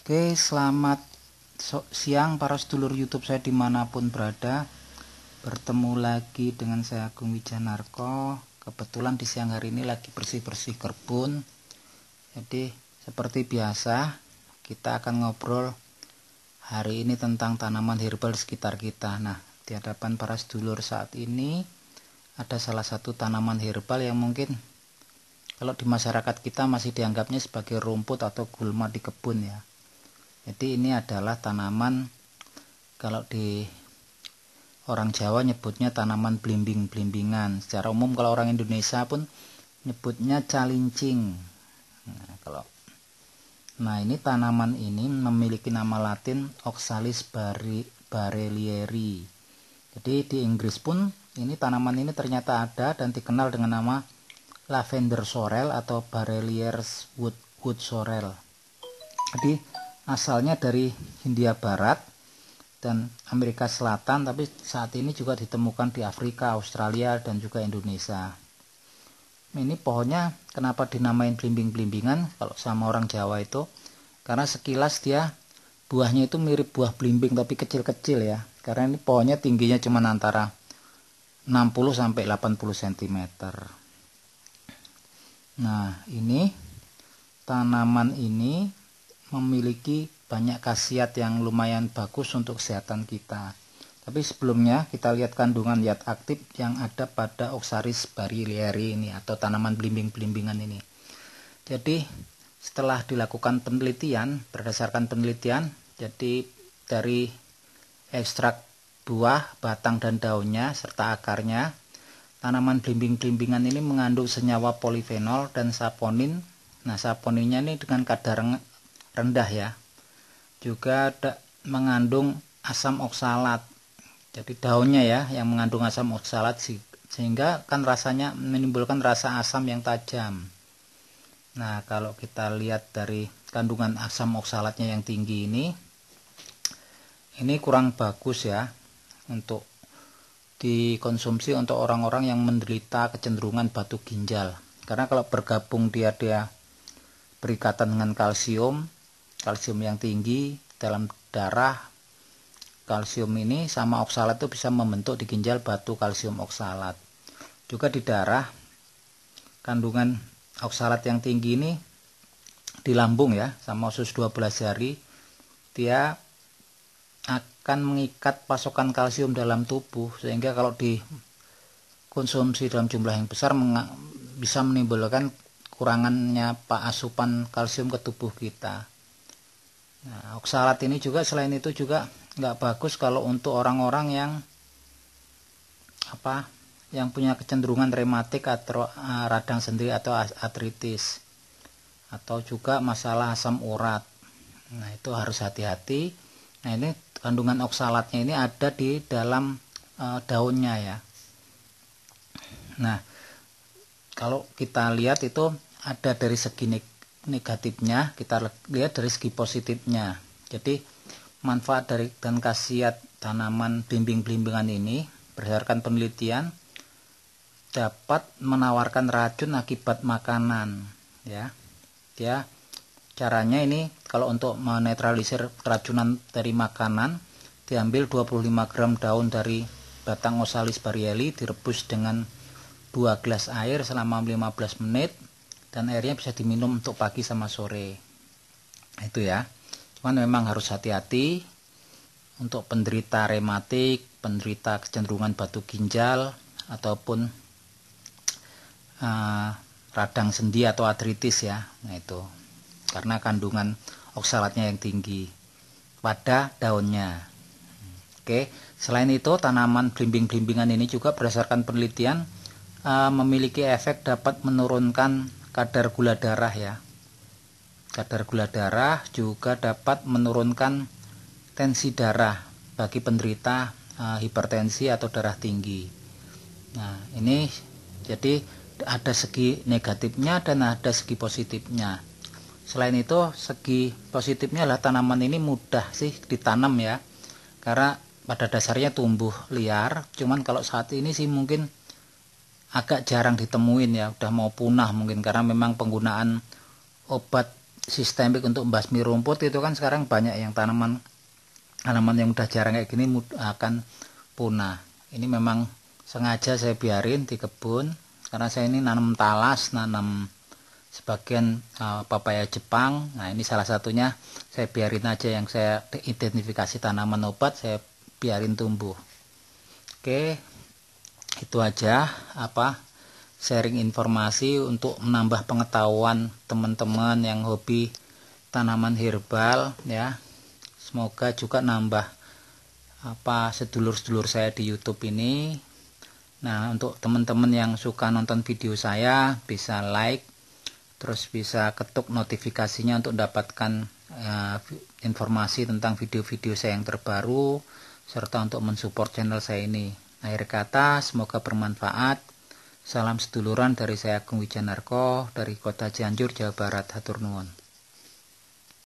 Oke, selamat siang para sedulur YouTube saya dimanapun berada. Bertemu lagi dengan saya Agung Wijanarko. Kebetulan di siang hari ini lagi bersih-bersih kebun. Jadi seperti biasa kita akan ngobrol hari ini tentang tanaman herbal di sekitar kita. Nah, di hadapan para sedulur saat ini ada salah satu tanaman herbal yang mungkin kalau di masyarakat kita masih dianggapnya sebagai rumput atau gulma di kebun ya. Jadi ini adalah tanaman, kalau di orang Jawa nyebutnya tanaman blimbing-blimbingan. Secara umum kalau orang Indonesia pun nyebutnya calincing. Nah, ini tanaman ini memiliki nama Latin Oxalis barelieri. Jadi di Inggris pun ini tanaman ini ternyata ada dan dikenal dengan nama lavender sorrel atau Barellier's wood sorrel. Jadi asalnya dari Hindia Barat dan Amerika Selatan, tapi saat ini juga ditemukan di Afrika, Australia, dan juga Indonesia. Ini pohonnya kenapa dinamain blimbing-blimbingan kalau sama orang Jawa itu? Karena sekilas dia buahnya itu mirip buah blimbing tapi kecil-kecil ya. Karena ini pohonnya tingginya cuma antara 60 sampai 80 cm. Nah, ini tanaman ini memiliki banyak khasiat yang lumayan bagus untuk kesehatan kita. Tapi sebelumnya kita lihat kandungan zat aktif yang ada pada Oxalis barelieri ini atau tanaman blimbing-blimbingan ini. Jadi setelah dilakukan penelitian, berdasarkan penelitian, jadi dari ekstrak buah, batang dan daunnya serta akarnya, tanaman blimbing-blimbingan ini mengandung senyawa polifenol dan saponin. Nah, saponinnya ini dengan kadar rendah ya. Juga mengandung asam oksalat. Jadi daunnya ya yang mengandung asam oksalat sehingga kan rasanya menimbulkan rasa asam yang tajam. Nah, kalau kita lihat dari kandungan asam oksalatnya yang tinggi ini kurang bagus ya untuk dikonsumsi untuk orang-orang yang menderita kecenderungan batu ginjal. Karena kalau bergabung dia berikatan dengan kalsium yang tinggi dalam darah, kalsium ini sama oksalat itu bisa membentuk di ginjal batu kalsium oksalat. Juga di darah, kandungan oksalat yang tinggi ini di lambung ya, sama usus 12 jari, dia akan mengikat pasokan kalsium dalam tubuh, sehingga kalau dikonsumsi dalam jumlah yang besar bisa menimbulkan kurangannya asupan kalsium ke tubuh kita. Nah, oksalat ini juga selain itu juga nggak bagus kalau untuk orang-orang yang punya kecenderungan rematik atau radang sendi atau artritis, atau juga masalah asam urat. Nah, itu harus hati-hati. Nah, ini kandungan oksalatnya ini ada di dalam daunnya ya. Nah, kalau kita lihat itu ada dari segi negatifnya, kita lihat dari segi positifnya. Jadi manfaat dari dan khasiat tanaman blimbing-blimbingan ini berdasarkan penelitian dapat menawarkan racun akibat makanan ya. Caranya ini kalau untuk menetralisir keracunan dari makanan, diambil 25 gram daun dari batang Oxalis barelieri, direbus dengan 2 gelas air selama 15 menit dan airnya bisa diminum untuk pagi sama sore. Itu ya. Cuman memang harus hati-hati untuk penderita rematik, penderita kecenderungan batu ginjal ataupun radang sendi atau artritis ya. Nah, itu karena kandungan oksalatnya yang tinggi pada daunnya. Oke, selain itu tanaman blimbing-blimbingan ini juga berdasarkan penelitian memiliki efek dapat menurunkan kadar gula darah ya. Kadar gula darah juga dapat menurunkan tensi darah bagi penderita hipertensi atau darah tinggi. Nah, ini jadi ada segi negatifnya dan ada segi positifnya. Selain itu, segi positifnya adalah tanaman ini mudah sih ditanam ya, karena pada dasarnya tumbuh liar. Cuman kalau saat ini sih mungkin agak jarang ditemuin ya, udah mau punah mungkin karena memang penggunaan obat sistemik untuk membasmi rumput itu kan sekarang banyak yang tanaman yang udah jarang kayak gini akan punah. Ini memang sengaja saya biarin di kebun karena saya ini nanam talas, nanam sebagian papaya Jepang. Nah ini salah satunya saya biarin aja, yang saya identifikasi tanaman obat saya biarin tumbuh. Oke, itu aja sharing informasi untuk menambah pengetahuan teman-teman yang hobi tanaman herbal ya. Semoga juga nambah sedulur-sedulur saya di YouTube ini. Nah, untuk teman-teman yang suka nonton video saya bisa like, terus bisa ketuk notifikasinya untuk mendapatkan informasi tentang video-video saya yang terbaru, serta untuk mensupport channel saya ini. Akhir kata, semoga bermanfaat. Salam seduluran dari saya, Agung Wijanarko, dari Kota Cianjur, Jawa Barat. Hatur nuwun.